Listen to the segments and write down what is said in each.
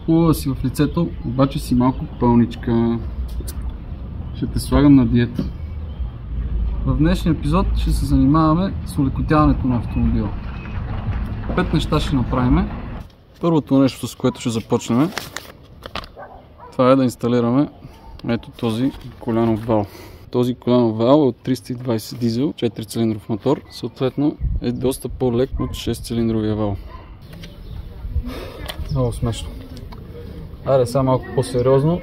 Хубаво си в лицето, обаче си малко пълничка. Ще те слагам на диета. В днешния епизод ще се занимаваме с олекотяването на автомобила. 5 неща ще направим. Първото нещо, с което ще започнем, това е да инсталираме ето този колянов вал. Този колянов вал е от 320 дизел, 4-цилиндров мотор, съответно е доста по-лек от 6-цилиндровия вал. Много смешно. Айде сега малко по-сериозно.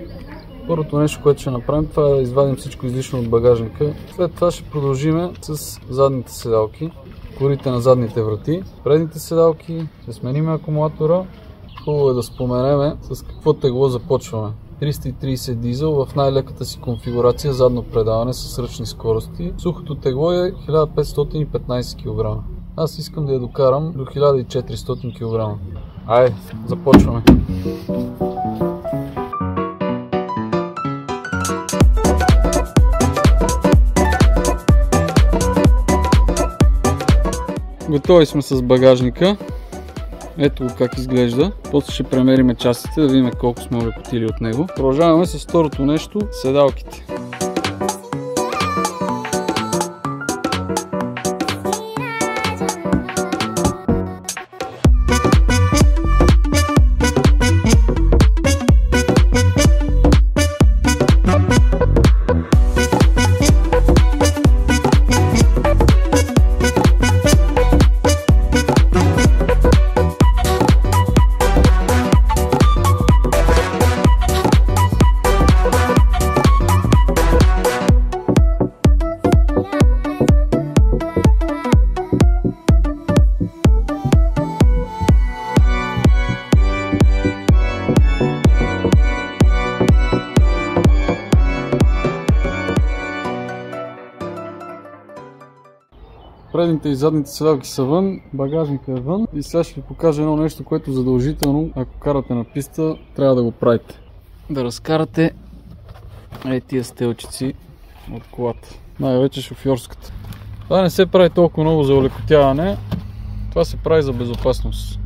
Първото нещо, което ще направим, това е да извадим всичко излишно от багажника. След това ще продължим с задните седалки, корите на задните врати, предните седалки, ще сменим акумулатора. Хубаво е да споменеме с какво тегло започваме. 330 дизел в най-леката си конфигурация задно предаване с ръчни скорости. Сухото тегло е 1515 кг. Аз искам да я докарам до 1400 кг. Айде, започваме! Готови сме с багажника. Ето го как изглежда. После ще премериме частите, да видим колко сме олекотили от него. Продължаваме с второто нещо, седалките. Предните и задните седалки са вън, багажника е вън и сега ще ви покажа едно нещо, което задължително, ако карате на писта, трябва да го правите. Да разкарате тия стелчици от колата, най-вече шофьорската. Това не се прави толкова много за олекотяване, това се прави за безопасност.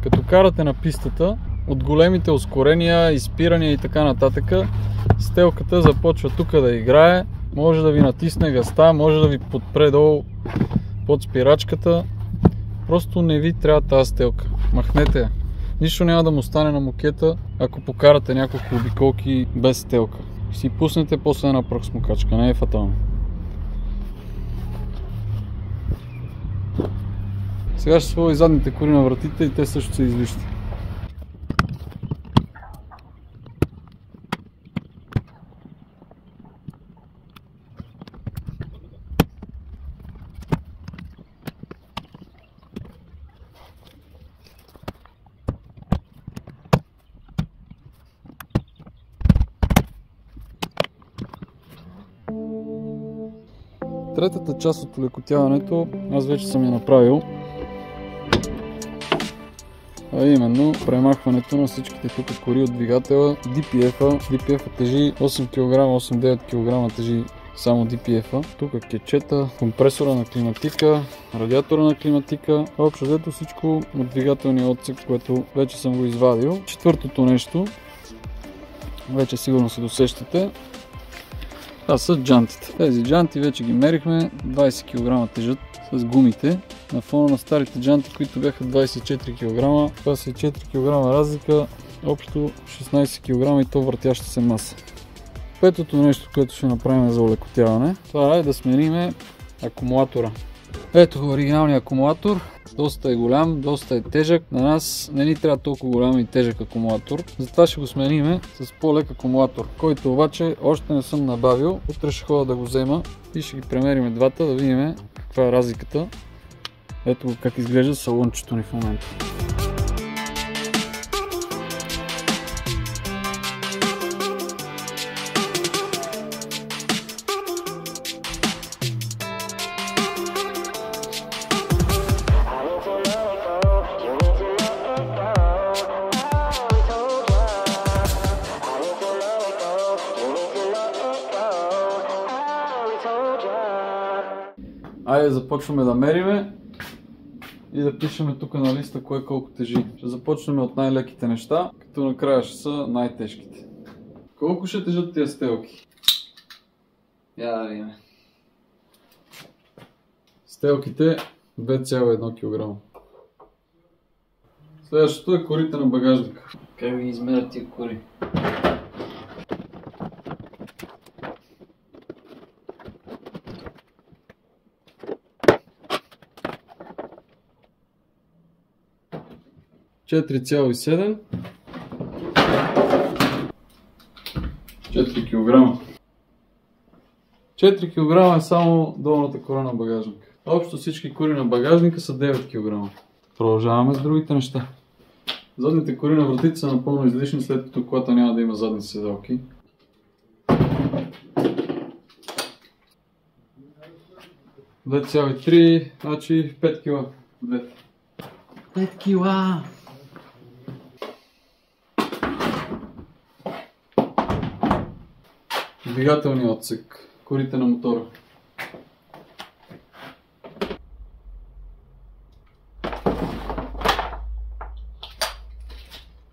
Като карате на пистата, от големите ускорения, изпирания и така нататък, стелката започва тук да играе. Може да ви натисне газта, може да ви подпре долу под спирачката. Просто не ви трябва тази стелка. Махнете я. Нищо няма да му стане на мокета, ако покарате няколко обиколки без стелка. Ще си пуснете после една пръхсмокачка, не е фатално. Сега ще сложа и задните кори на вратите и те също са излишни. Третата част от олекотяването аз вече съм я направил, а именно премахването на всичките тук кори от двигателя. DPF-а тежи 8 кг, 8-9 кг тежи само DPF-а. Тук кетчета, компресора на климатика, радиатора на климатика, общо взето всичко от двигателния отсек, което вече съм го извадил. Четвъртото нещо, вече сигурно се досещате, това са джантите. Тези джанти вече ги мерихме, 20 кг тежат с гумите. На фона на старите джанти, които бяха 24 кг, това са 4 кг разлика, общо 16 кг и то въртяща се маса. Петото нещо, което ще направим за олекотяване, това е да сменим акумулатора. Ето оригиналния акумулатор. Доста е голям, доста е тежък. На нас не ни трябва толкова голям и тежък акумулатор. Затова ще го сменим с по-лек акумулатор, който обаче още не съм набавил. Утре ще ходя да го взема и ще ги премерим двата, да видим каква е разликата. Ето как изглежда салончето ни в момента. Айде започваме да мериме и да пишем тук на листа кое колко тежи. Ще започнем от най-леките неща, като накрая ще са най-тежките. Колко ще тежат тия стелки? Я да видим. Стелките 2,1 кг. Следващото е корите на багажника. Как ги измерят тия кори? Четири 4,7 4 кг. 4 кг е само долната кора на багажника. Общо всички кори на багажника са 9 кг. Продължаваме с другите неща. Задните кори на вратите са напълно излишни, след като колата няма да има задни седалки. ,3, значи 5 кг. 5 кила! Двигателният отсек, корите на мотора.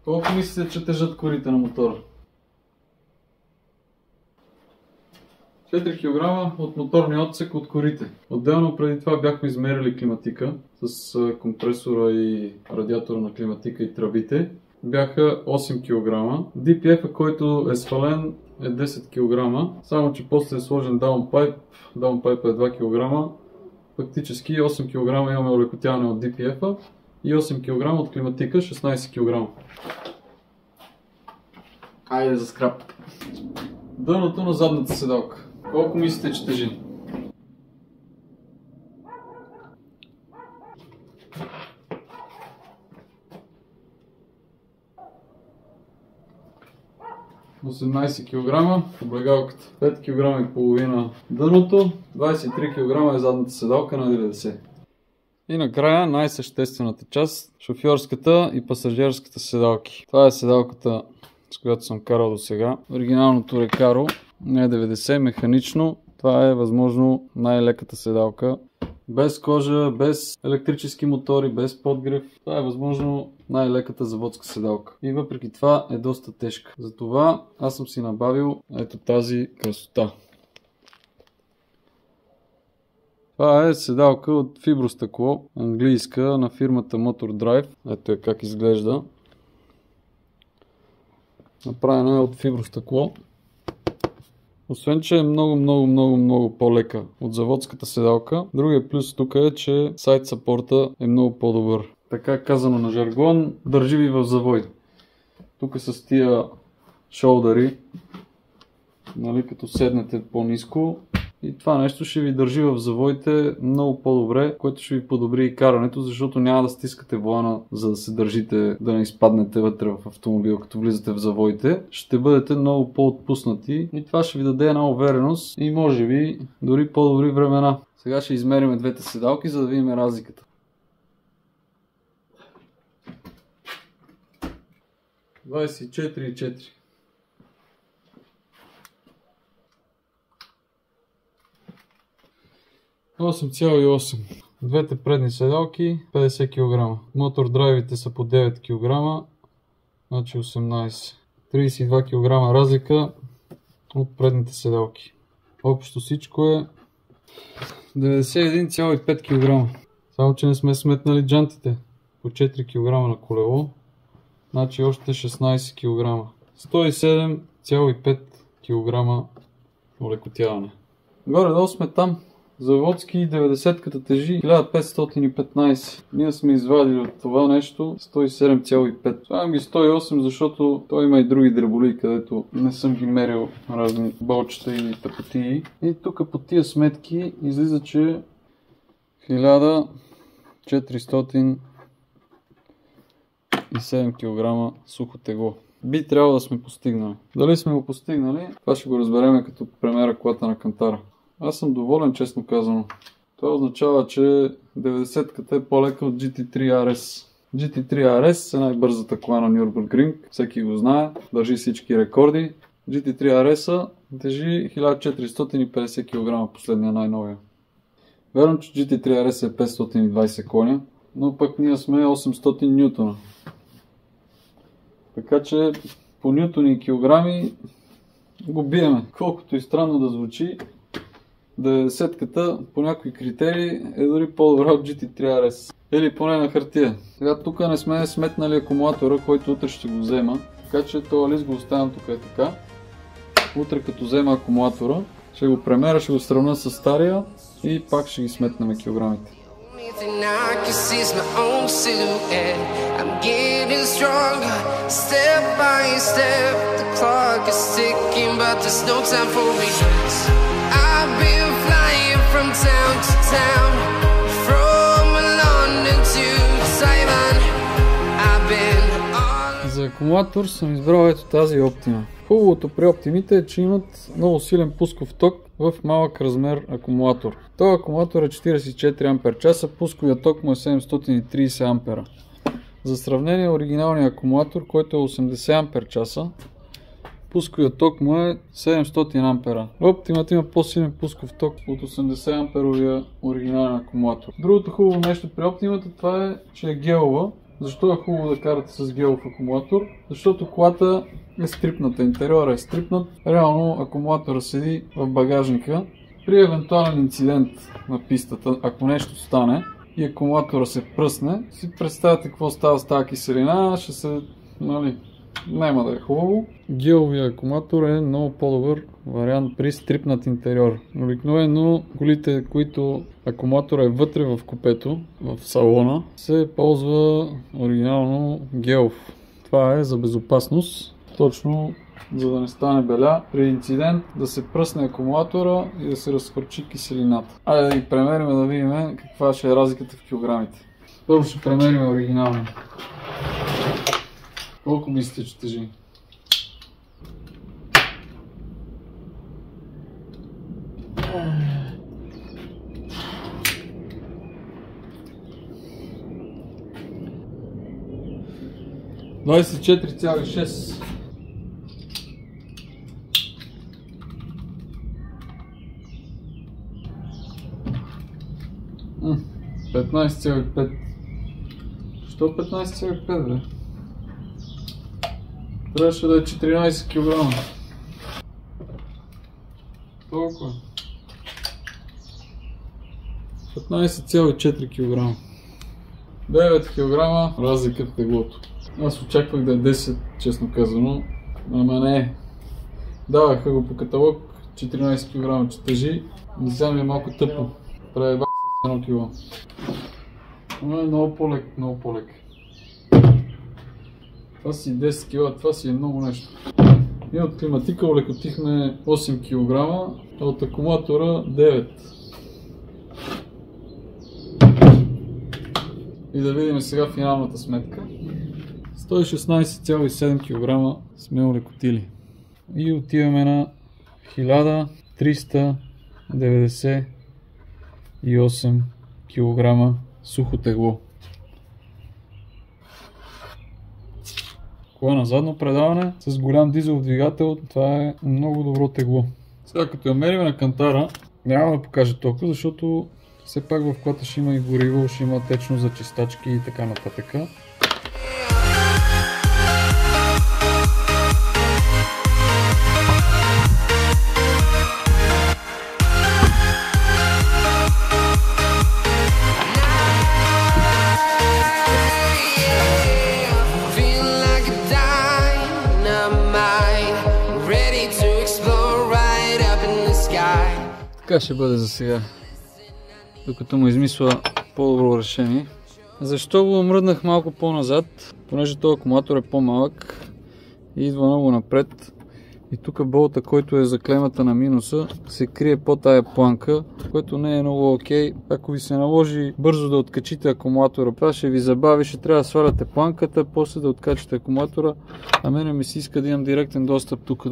Колко мислите, че тежат корите на мотора? 4 кг от моторния отсек от корите. Отделно преди това бяхме измерили климатика с компресора и радиатора на климатика и тръбите. Бяха 8 кг. DPF, който е свален, е 10 кг, само че после е сложен даунпайп. Даунпайп е 2 кг. Фактически 8 кг имаме олекотяване от DPF и 8 кг от климатика, 16 кг. Айде за скрап. Дъното на задната седалка. Колко мислите, че тежи? ,18 кг, облегалката 5 кг и половина дъното, 23 кг е задната седалка на 90. И накрая най-съществената част, шофьорската и пасажирската седалки. Това е седалката, с която съм карал до сега. Оригиналното Recaro, не 90, механично. Това е възможно най-леката седалка. Без кожа, без електрически мотори, без подгрев. Това е възможно най-леката заводска седалка. И въпреки това е доста тежка. Затова аз съм си набавил ето тази красота. Това е седалка от фибростъкло, английска, на фирмата Motor Drive. Ето е как изглежда. Направена е от фибростъкло. Освен, че е много по-лека от заводската седалка, другия плюс тук е, че сайд сапорта е много по-добър. Така казано на жаргон, държи ви в завой. Тук с тия шолдъри, нали, като седнете по-ниско, и това нещо ще ви държи в завоите много по-добре, което ще ви подобри и карането, защото няма да стискате волана, за да се държите, да не изпаднете вътре в автомобил, като влизате в завоите. Ще бъдете много по-отпуснати и това ще ви даде една увереност и може би дори по-добри времена. Сега ще измерим двете седалки, за да видим разликата. 24,4. ,8. Двете предни седалки 50 кг. Мотор драйвите са по 9 кг, значи 18. 32 кг разлика от предните седалки. Общо всичко е 91,5 кг. Само че не сме сметнали джантите. По 4 кг на колело, значи още 16 кг. 107,5 кг олекотяване. Горе-долу сме там. Заводски 90-ката тежи 1515. Ние сме извадили от това нещо 107,5. Слагам ги 108, защото той има и други дреболии, където не съм ги мерил разни болчета и тъпотии. И тук по тия сметки излиза, че 1407 кг сухо тегло. Би трябвало да сме постигнали. Дали сме го постигнали, това ще го разберем като премера колата на кантара. Аз съм доволен, честно казано. Това означава, че 90-ката е по-лека от GT3 RS. GT3 RS е най-бързата кола на Nürburgring. Всеки го знае, държи всички рекорди. GT3 RS тежи 1450 кг, последния най-новия. Верно, че GT3 RS е 520 коня, но пък ние сме 800 нютона. Така че по нютони и килограми го биеме. Колкото и странно да звучи, 90-ката по някои критерии е дори по-добра от GT3 RS. Или поне на хартия. Сега тук не сме сметнали акумулатора, който утре ще го взема. Така че този лист го оставям тук е така. Утре като взема акумулатора, ще го премеря, ще го сравня с стария и пак ще ги сметнем килограмите. За акумулатор съм избрал ето тази Optima. Хубавото при Optimите е, че имат много силен пусков ток в малък размер акумулатор. Този акумулатор е 44 А, пусковият ток му е 730 А. За сравнение, оригиналният акумулатор, който е 80 А, пусковият ток му е 700 А. Optimът има по-силен пусков ток от 80 амперовия оригинален акумулатор. Другото хубаво нещо при Optimата това е, че е гелова. Защо е хубаво да карате с гелов акумулатор? Защото колата е стрипната, интериора е стрипнат. Реално акумулатора седи в багажника. При евентуален инцидент на пистата, ако нещо стане и акумулатора се пръсне, си представяте какво става с тази киселина, ще се... няма да е хубаво. Геловия акумулатор е много по-добър вариант при стрипнат интериор. Обикновено колите, които акумулатора е вътре в купето, в салона, се ползва оригинално гелов. Това е за безопасност, точно за да не стане беля при инцидент, да се пръсне акумулатора и да се разхвърчи киселината. Айде да ги премерим да видим каква ще е разликата в килограмите. Първо ще премерим оригинално. Колко мислите, че тежи? $24,6. $15,5. Що 15,5 бе? Трябваше да е 14 кг. Толкова. 15,4 кг. 9 кг разлика в теглото. Аз очаквах да е 10, честно казано. Ама не. Даваха го по каталог 14 кг, че тежи. И сега ми е малко тъпо. Прави бак с 1 кг. Но е много по-лек, много по-лек. Това си 10 кг, това си е много нещо. Ние от климатика улекотихме 8 кг, а от акумулатора 9. И да видим сега финалната сметка. 116,7 кг сме улекотили. И отиваме на 1398 кг сухо тегло. Кола на задно предаване с голям дизелов двигател, това е много добро тегло. Сега като я мерим на кантара, няма да покажа толкова, защото все пак в колата ще има и гориво, ще има течно за чистачки и така нататък. Така ще бъде за сега, докато му измисля по-добро решение. Защо го мръднах малко по-назад? Понеже този акумулатор е по-малък и идва много напред. И тук болта, който е за клемата на минуса, се крие по тая планка, което не е много окей. Ако ви се наложи бързо да откачите акумулатора, това ще ви забави, ще трябва да сваляте планката, после да откачате акумулатора. А мене ми се иска да имам директен достъп тук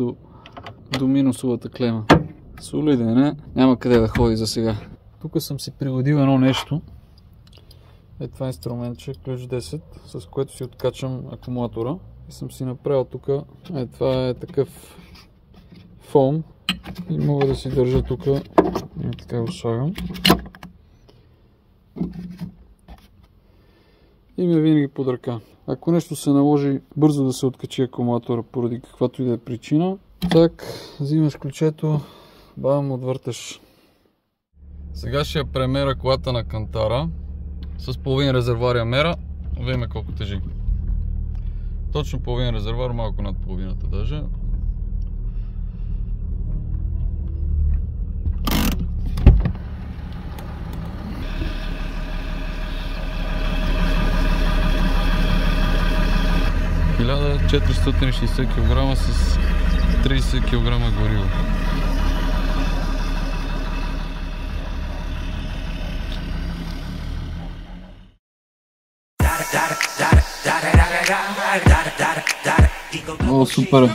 до минусовата клема. Солиден, не? Няма къде да ходи за сега. Тук съм си пригодил едно нещо. Е това инструментче, ключ 10, с което си откачам акумулатора. И съм си направил тук, това е такъв фоам. И мога да си държа тук, така го слагам. и ми е винаги под ръка. Ако нещо се наложи бързо да се откачи акумулатора поради каквато и да е причина, так, взимаш ключето, бам, отвърташ. Сега ще я премера колата на кантара с половин резервуар я мера, видим колко тежи. Точно половин резервуар, малко над половината даже. – 1460 кг с 30 кг гориво. О, супер!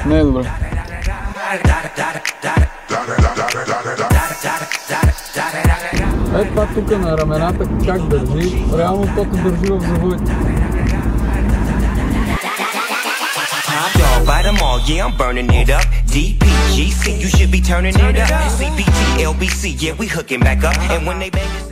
Не е добре. Ето това тук на рамената как държи, реално тото държи в завоите. By them all, yeah, I'm burning it up. DPGC, you should be turning it up. CBT, LBC, yeah, we hooking back up. And when they bang